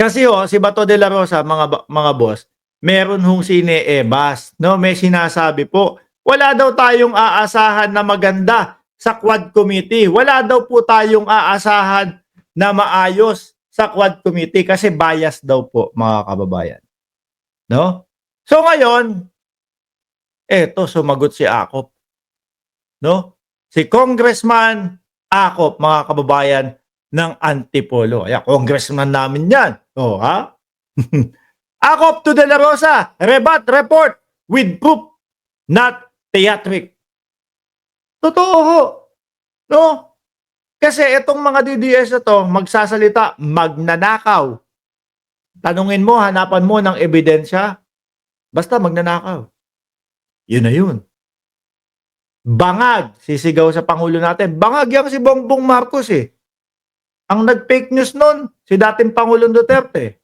Kasi si Bato de la Rosa, mga boss, meron hong sine-EBAS, no? May sinasabi po, wala daw tayong aasahan na maganda sa Quad Committee. Wala daw po tayong aasahan na maayos sa Quad Committee kasi bias daw po, mga kababayan. No? So ngayon, eto sumagot si Akop, no? Si Congressman Akop, mga kababayan, ng Antipolo. Ayan, congressman namin yan. Ha? Akop to De La Rosa, rebat report with proof, not theatric. Totoo ho. No? Kasi itong mga DDS na to, magsasalita, magnanakaw. Tanungin mo, hanapan mo ng ebidensya, basta magnanakaw. Yun na yun. Bangag, sisigaw sa Pangulo natin. Bangag yang si Bongbong Marcos eh. Ang nag-fake news nun, si dating Pangulong Duterte.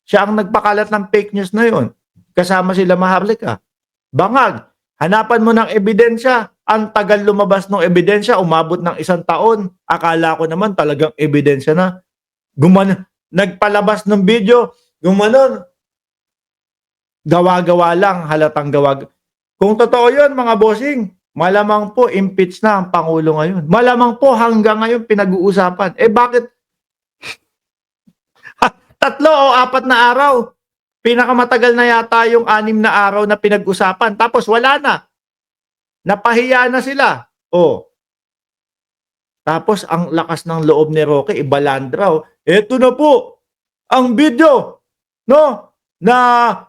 Siya ang nagpakalat ng fake news na yun. Kasama sila Maharlika. Bangag, hanapan mo ng ebidensya. Ang tagal lumabas ng ebidensya, umabot ng 1 taon. Akala ko naman talagang ebidensya na. Nagpalabas ng video, gumanon. Gawa-gawa lang, halatang gawa. Kung totoo yun, mga bossing, malamang po impeach na ang Pangulo ngayon. Malamang po hanggang ngayon pinag-uusapan. Bakit 3 o 4 na araw? Pinakamatagal na yata yung 6 na araw na pinag-usapan. Tapos wala na. Napahiya na sila. Tapos ang lakas ng loob ni Roque, ibalandraw. Eto na po, ang video, no? Na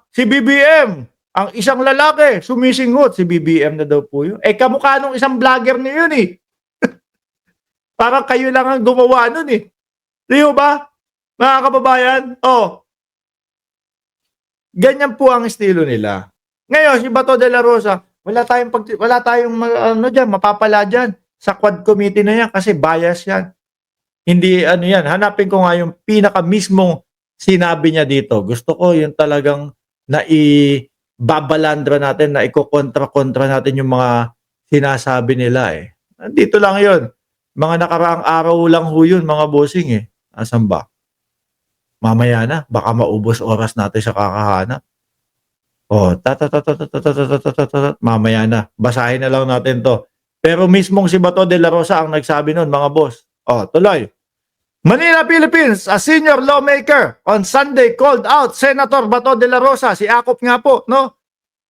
si BBM, ang isang lalaki, sumisinghot. Si BBM na daw po yun. Kamukha nung isang vlogger niyo yun eh. Parang kayo lang ang gumawa nun eh. Di ba? Mga kababayan, ganyan po ang estilo nila. Ngayon, si Bato de la Rosa, wala tayong mapapala dyan sa Quad Committee na yan kasi bias yan. Hindi yan. Hanapin ko nga yung pinaka mismong sinabi niya dito. Gusto ko yung talagang naibabalandra natin, na ikokontra-kontra natin yung mga sinasabi nila eh. Dito lang yun. Mga nakaraang araw lang ho yun, mga bossing eh. Asan ba? Mamaya na, baka maubos oras natin sa kakahanap. Mamaya na. Basahin na lang natin to. Pero mismong si Bato de la Rosa ang nagsabi nun, mga boss. Tuloy. Manila, Philippines, a senior lawmaker on Sunday called out Senator Bato de la Rosa, si Akop nga po, no?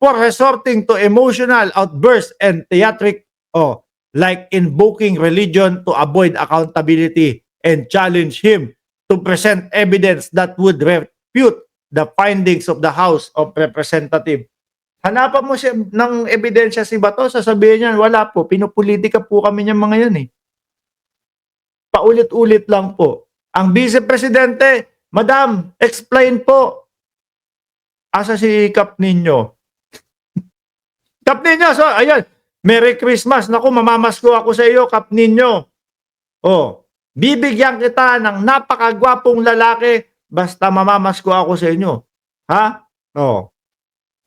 For resorting to emotional outbursts and theatric, like invoking religion to avoid accountability and challenge him to present evidence that would refute the findings of the House of Representatives. Hanapan mo siya ng ebidensya si Bato, sasabihin niya, wala po, pinupolitika po kami niyang mga yan eh. Paulit-ulit lang po. Ang Vice Presidente, Madam, explain po. Asa si Kap Ninyo? Kap Ninyo, so ayan, Merry Christmas. Naku, mamamasko ako sa iyo, Kap Ninyo. Bibigyan kita ng napakagwapong lalaki basta mamamasko ako sa inyo. Ha?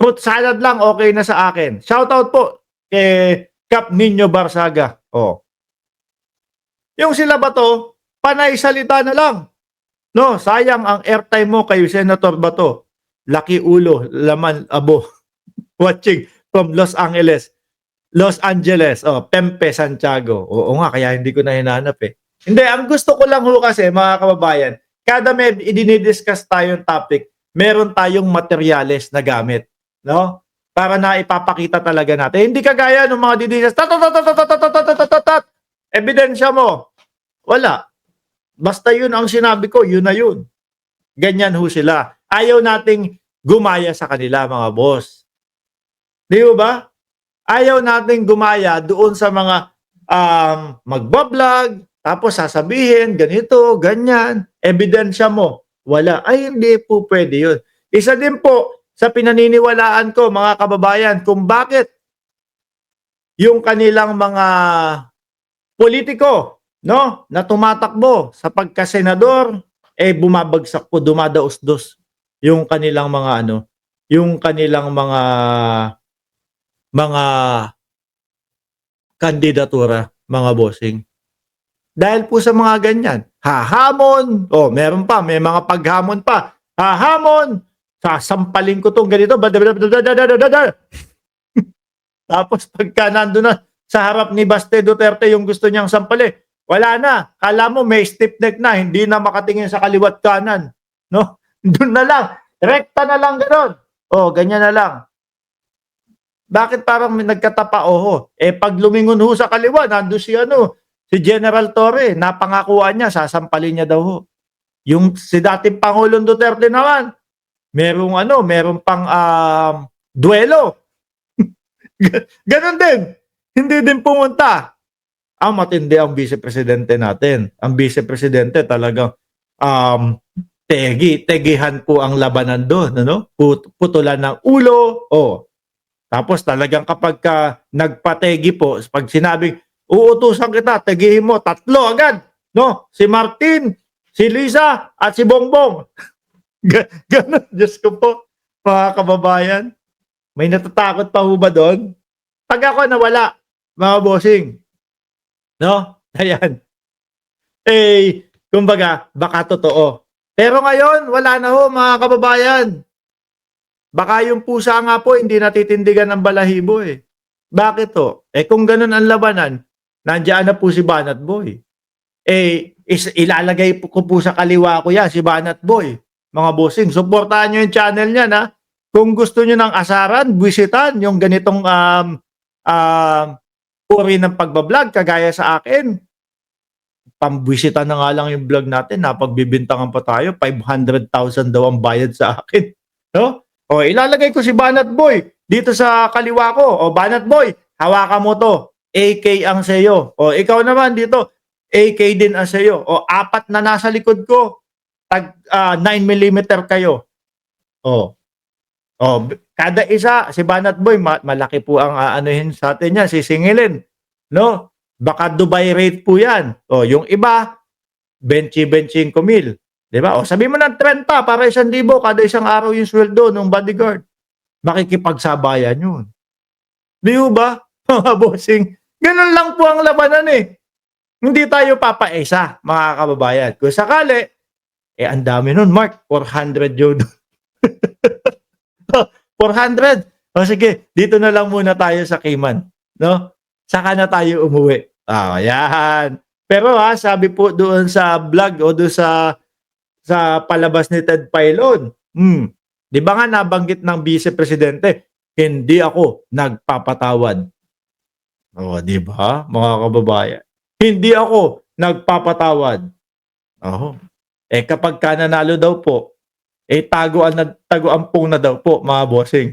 Fruit salad lang okay na sa akin. Shoutout po kay Kap Ninyo Barsaga. Yung sila Bato, panay salita na lang. No, sayang ang airtime mo kay Senator Bato. Laki ulo, laman abo. Watching from Los Angeles. Pempe, Santiago. Oo nga, kaya hindi ko na hinanap eh. Hindi, ang gusto ko lang ho kasi, mga kababayan, kada may idinidiscuss tayong topic, meron tayong materyales na gamit. No? Para na ipapakita talaga natin. Hindi kagaya ng mga didiscuss, ebidensya mo. Wala. Basta yun ang sinabi ko, yun na yun. Ganyan ho sila. Ayaw nating gumaya sa kanila, mga boss. Di ba? Ayaw nating gumaya doon sa mga magbablog, tapos sasabihin, ganito, ganyan, ebidensya mo. Wala. Ay, hindi po pwede yun. Isa din po sa pinaniniwalaan ko, mga kababayan, kung bakit yung kanilang mga politiko, no, na tumatakbo sa pagkasenador, bumabagsak po, dumadaos-dos yung kanilang mga yung kanilang mga kandidatura, mga bossing. Dahil po sa mga ganyan. Hahamon, meron pa, may mga paghamon pa. Hahamon, sasampalin ko 'tong ganito. Tapos pagka nandun na sa harap ni Baste Duterte yung gusto niyang sampalin, wala na. Kala mo may stiff neck na, hindi na makatingin sa kaliwat kanan. No? Doon na lang. Rekta na lang gano'n. Ganyan na lang. Bakit parang may nagkatapa? Pag lumingon ho sa kaliwa, nandun si General Torre, napangakuan niya, sasampalin niya daw ho. Yung si dating Pangulong Duterte naman, meron pang duelo. Ganon din. Hindi din pumunta. Matindi ang vice-presidente natin. Ang vice-presidente talagang tegihan po ang labanan doon. Ano? Putulan ng ulo. Tapos talagang kapag nagpategi po, pag sinabing, uutusan kita, tegihin mo, 3 agad. No? Si Martin, si Lisa, at si Bongbong. Ganon. Diyos ko po, mga kababayan. May natatakot pa ho ba doon? Pag ako nawala, mga bossing. No? Ayan. Kumbaga, baka totoo. Pero ngayon, wala na ho, mga kababayan. Baka yung pusa nga po, hindi natitindigan ng balahibo eh. Bakit to? Kung ganun ang labanan, nandiyan na po si Banat Boy. Ilalagay ko po sa kaliwa ko yan, si Banat Boy. Mga bossing, supportahan nyo yung channel niya, na. Kung gusto nyo ng asaran, bisitan yung ganitong uri ng pagbablog, kagaya sa akin. Pambwisita na nga lang yung vlog natin, napagbibintangan pa tayo, 500,000 daw ang bayad sa akin. No? Ilalagay ko si Banat Boy dito sa kaliwa ko. Banat Boy, hawakan mo to. AK ang sayo. Ikaw naman dito, AK din ang sayo. 4 na nasa likod ko. Tag 9mm kayo. Kada isa, si Banat Boy, malaki po ang anuhin sa atin yan, sisingilin. No? Baka Dubai rate po yan. Yung iba, 25,000. Diba? Sabi mo ng 30 para 1,000 kada isang araw yung sweldo ng bodyguard. Makikipagsabayan yun. Di ba? Mga bossing. Ganun lang po ang labanan eh. Hindi tayo papaisa, mga kababayan. Kung sakali, ang dami nun, Mark. 400 yun. 400. Sige, dito na lang muna tayo sa Cayman. No? Saka na tayo umuwi. Yan. Pero sabi po doon sa vlog o doon sa palabas ni Ted Filon, di ba nga nabanggit ng vice-presidente, hindi ako nagpapatawad. Di ba, mga kababayan? Hindi ako nagpapatawad. Kapag nanalo daw po, tago-ampong na daw po, mga bossing.